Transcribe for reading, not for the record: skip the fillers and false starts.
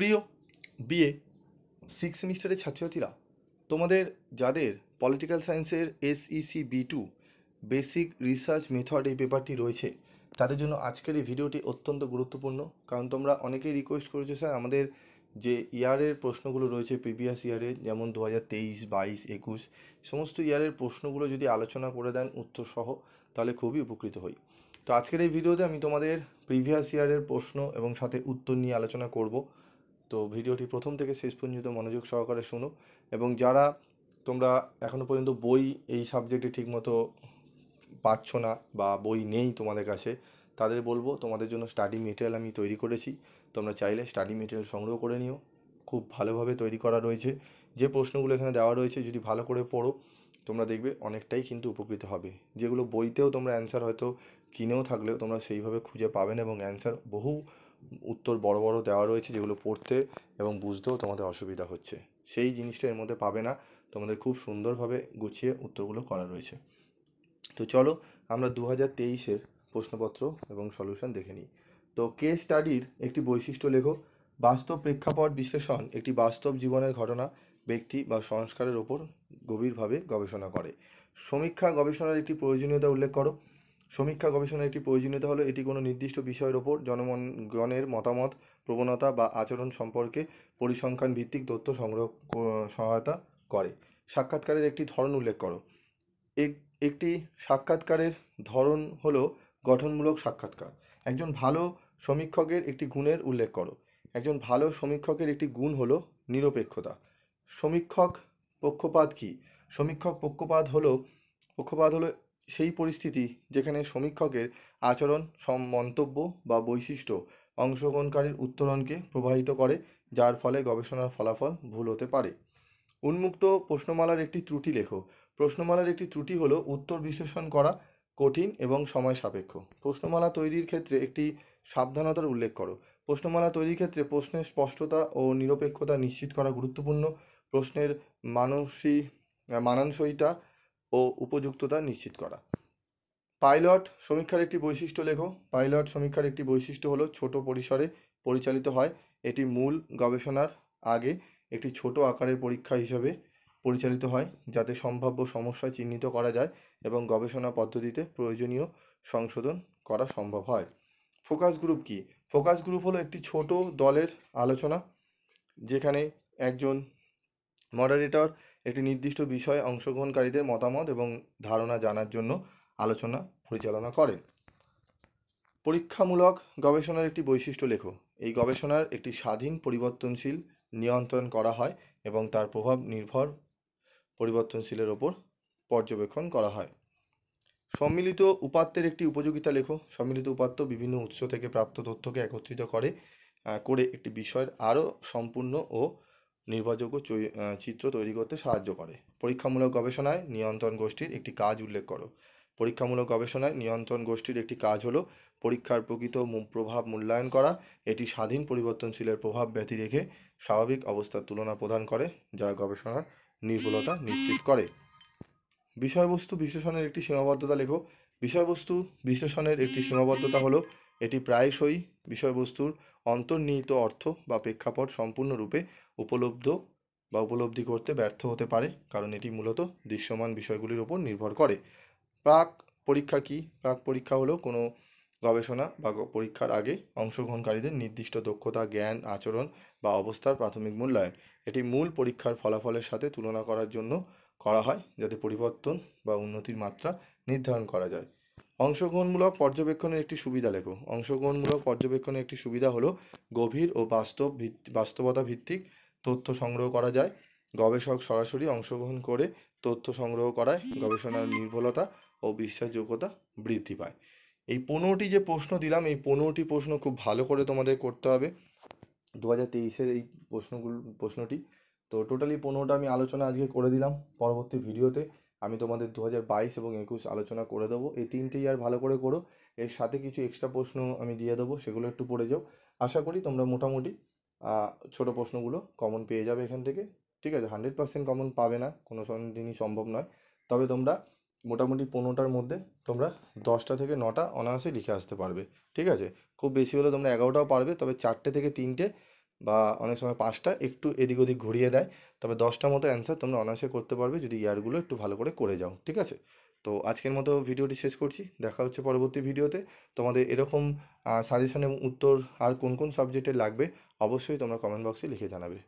প্রিয় BA six সেমিস্টারের ছাত্রছাত্রীরা, তোমাদের যাদের পলিটিক্যাল সায়েন্সের SEC B2 basic research method এই পেপারটি রয়েছে, তাদের জন্য আজকের এই ভিডিওটি অত্যন্ত গুরুত্বপূর্ণ। কারণ তোমরা অনেকেই রিকোয়েস্ট করেছো, স্যার আমাদের যে ইয়ারের প্রশ্নগুলো রয়েছে প্রিভিয়াস ইয়ারের, যেমন 2023, 22, 21 সমস্ত ইয়ারের প্রশ্নগুলো যদি আলোচনা করে দেন উত্তর সহ, তাহলে খুবই উপকৃত হই। তো আজকের এই ভিডিওতে আমি তোমাদের প্রিভিয়াস ইয়ারের প্রশ্ন এবং সাথে উত্তর নিয়ে আলোচনা করব। তো ভিডিওটি প্রথম থেকে শেষ পর্যন্ত মনোযোগ সহকারে শোনো। এবং যারা তোমরা এখনও পর্যন্ত বই এই সাবজেক্টে ঠিকমতো পাচ্ছ না বা বই নেই তোমাদের কাছে, তাদের বলবো তোমাদের জন্য স্টাডি মেটেরিয়াল আমি তৈরি করেছি। তোমরা চাইলে স্টাডি মেটেরিয়াল সংগ্রহ করে নিও। খুব ভালোভাবে তৈরি করা রয়েছে। যে প্রশ্নগুলো এখানে দেওয়া রয়েছে যদি ভালো করে পড়ো, তোমরা দেখবে অনেকটাই কিন্তু উপকৃত হবে। যেগুলো বইতেও তোমরা অ্যান্সার হয়তো কিনেও থাকলেও তোমরা সেইভাবে খুঁজে পাবে না, এবং অ্যান্সার বহু উত্তর বড় বড় দেওয়া রয়েছে যেগুলো পড়তে এবং বুঝতেও তোমাদের অসুবিধা হচ্ছে, সেই জিনিসটা এর মধ্যে পাবে না। তোমাদের খুব সুন্দরভাবে গুছিয়ে উত্তরগুলো করা রয়েছে। তো চলো আমরা 2023-এর প্রশ্নপত্র এবং সলিউশন দেখে নিই। তো কেস স্টাডির একটি বৈশিষ্ট্য লেখো। বাস্তব প্রেক্ষাপট বিশ্লেষণ একটি বাস্তব জীবনের ঘটনা, ব্যক্তি বা সংস্কারের ওপর গভীরভাবে গবেষণা করে। সমীক্ষা গবেষণার একটি প্রয়োজনীয়তা উল্লেখ করো। সমীক্ষা গবেষণার একটি প্রয়োজনীয়তা হলো এটি কোনো নির্দিষ্ট বিষয়ের ওপর জনগণের মতামত, প্রবণতা বা আচরণ সম্পর্কে পরিসংখ্যান ভিত্তিক তথ্য সংগ্রহ সহায়তা করে। সাক্ষাৎকারের একটি ধরন উল্লেখ করো। একটি সাক্ষাৎকারের ধরন হলো গঠনমূলক সাক্ষাৎকার। একজন ভালো সমীক্ষকের একটি গুণের উল্লেখ করো। একজন ভালো সমীক্ষকের একটি গুণ হলো নিরপেক্ষতা। সমীক্ষক পক্ষপাত কী? সমীক্ষক পক্ষপাত হলো সেই পরিস্থিতি যেখানে সমীক্ষকের আচরণ, মন্তব্য বা বৈশিষ্ট্য অংশগ্রহণকারীর উত্তরণকে প্রভাবিত করে, যার ফলে গবেষণার ফলাফল ভুল হতে পারে। উন্মুক্ত প্রশ্নমালার একটি ত্রুটি লেখো। প্রশ্নমালার একটি ত্রুটি হলো উত্তর বিশ্লেষণ করা কঠিন এবং সময় সাপেক্ষ। প্রশ্নমালা তৈরির ক্ষেত্রে একটি সাবধানতার উল্লেখ করো। প্রশ্নমালা তৈরির ক্ষেত্রে প্রশ্নের স্পষ্টতা ও নিরপেক্ষতা নিশ্চিত করা গুরুত্বপূর্ণ। প্রশ্নের মানানসইতা ও উপযুক্ততা নিশ্চিত করা। পাইলট সমীক্ষার একটি বৈশিষ্ট্য লেখো। পাইলট সমীক্ষার একটি বৈশিষ্ট্য হলো ছোট পরিসরে পরিচালিত হয়। এটি মূল গবেষণার আগে একটি ছোট আকারের পরীক্ষা হিসেবে পরিচালিত হয়, যাতে সম্ভাব্য সমস্যা চিহ্নিত করা যায় এবং গবেষণা পদ্ধতিতে প্রয়োজনীয় সংশোধন করা সম্ভব হয়। ফোকাস গ্রুপ কী? ফোকাস গ্রুপ হলো একটি ছোট দলের আলোচনা, যেখানে একজন মডারেটর একটি নির্দিষ্ট বিষয়ে অংশগ্রহণকারীদের মতামত এবং ধারণা জানার জন্য আলোচনা পরিচালনা করেন। পরীক্ষামূলক গবেষণার একটি বৈশিষ্ট্য লেখো। এই গবেষণার একটি স্বাধীন পরিবর্তনশীল নিয়ন্ত্রণ করা হয় এবং তার প্রভাব নির্ভর পরিবর্তনশীলের ওপর পর্যবেক্ষণ করা হয়। সম্মিলিত উপাত্তের একটি উপযোগিতা লেখো। সম্মিলিত উপাত্ত বিভিন্ন উৎস থেকে প্রাপ্ত তথ্যকে একত্রিত করে একটি বিষয়ের আরও সম্পূর্ণ ও নির্ভরযোগ্য চিত্র তৈরি করতে সাহায্য করে। পরীক্ষামূলক গবেষণায় নিয়ন্ত্রণ গোষ্ঠীর একটি কাজ উল্লেখ করো। পরীক্ষামূলক গবেষণায় নিয়ন্ত্রণ গোষ্ঠীর একটি কাজ হলো পরীক্ষার প্রকৃত প্রভাব মূল্যায়ন করা। এটি স্বাধীন পরিবর্তনশীলের প্রভাব ব্যতি রেখে স্বাভাবিক অবস্থার তুলনা প্রদান করে, যা গবেষণার নির্ভুলতা নিশ্চিত করে। বিষয়বস্তু বিশ্লেষণের একটি সীমাবদ্ধতা লেখো। বিষয়বস্তু বিশ্লেষণের একটি সীমাবদ্ধতা হলো এটি প্রায়শই বিষয়বস্তুর অন্তর্নিহিত অর্থ বা প্রেক্ষাপট সম্পূর্ণরূপে উপলব্ধি করতে ব্যর্থ হতে পারে, কারণ এটি মূলত দৃশ্যমান বিষয়গুলির উপর নির্ভর করে। প্রাক পরীক্ষা কী? প্রাক পরীক্ষা হলো কোনো গবেষণা বা পরীক্ষার আগে অংশগ্রহণকারীদের নির্দিষ্ট দক্ষতা, জ্ঞান, আচরণ বা অবস্থার প্রাথমিক মূল্যায়ন। এটি মূল পরীক্ষার ফলাফলের সাথে তুলনা করার জন্য করা হয়, যাতে পরিবর্তন বা উন্নতির মাত্রা নির্ধারণ করা যায়। অংশগ্রহণমূলক পর্যবেক্ষণের একটি সুবিধা লেখো। অংশগ্রহণমূলক পর্যবেক্ষণের একটি সুবিধা হলো গভীর ও বাস্তবতা ভিত্তিক তথ্য সংগ্রহ করা যায়। গবেষক সরাসরি অংশগ্রহণ করে তথ্য সংগ্রহ করায় গবেষণার নির্ভুলতা ও বিশ্বাসযোগ্যতা বৃদ্ধি পায়। এই 15টি যে প্রশ্ন দিলাম, এই 15টি প্রশ্ন খুব ভালো করে তোমাদের করতে হবে 2023-এর এই প্রশ্নটি। তো টোটালি 15টা আমি আলোচনা আজকে করে দিলাম। পরবর্তী ভিডিওতে আমি তোমাদের 2022 এবং 21 আলোচনা করে দেবো। এই 3টে ইয়ার ভালো করে করো। এর সাথে কিছু এক্সট্রা প্রশ্ন আমি দিয়ে দেবো, সেগুলো একটু পড়ে যাও। আশা করি তোমরা মোটামুটি ছোটো প্রশ্নগুলো কমন পেয়ে যাবে এখান থেকে। ঠিক আছে, 100% কমন পাবে না, কোনো দিনই সম্ভব নয়। তবে তোমরা মোটামুটি 15টার মধ্যে তোমরা 10টা থেকে 9টা অনায়াসে লিখে আসতে পারবে। ঠিক আছে, খুব বেশি হলে তোমরা 11টাও পারবে, তবে 4টে থেকে 3টে বা অনেক সময় 5টা একটু এদিক ওদিক ঘুরিয়ে দেয়, তবে 10টা মতো অ্যান্সার তোমরা অনায়াসে করতে পারবে যদি ইয়ারগুলো একটু ভালো করে করে যাও, ঠিক আছে? তো আজকের মতো ভিডিওটি শেষ করছি, দেখা হচ্ছে পরবর্তী ভিডিওতে। তোমাদের এরকম সাজেশন এবং উত্তর আর কোন কোন সাবজেক্টে লাগবে অবশ্যই তোমরা কমেন্ট বক্সে লিখে জানাবে।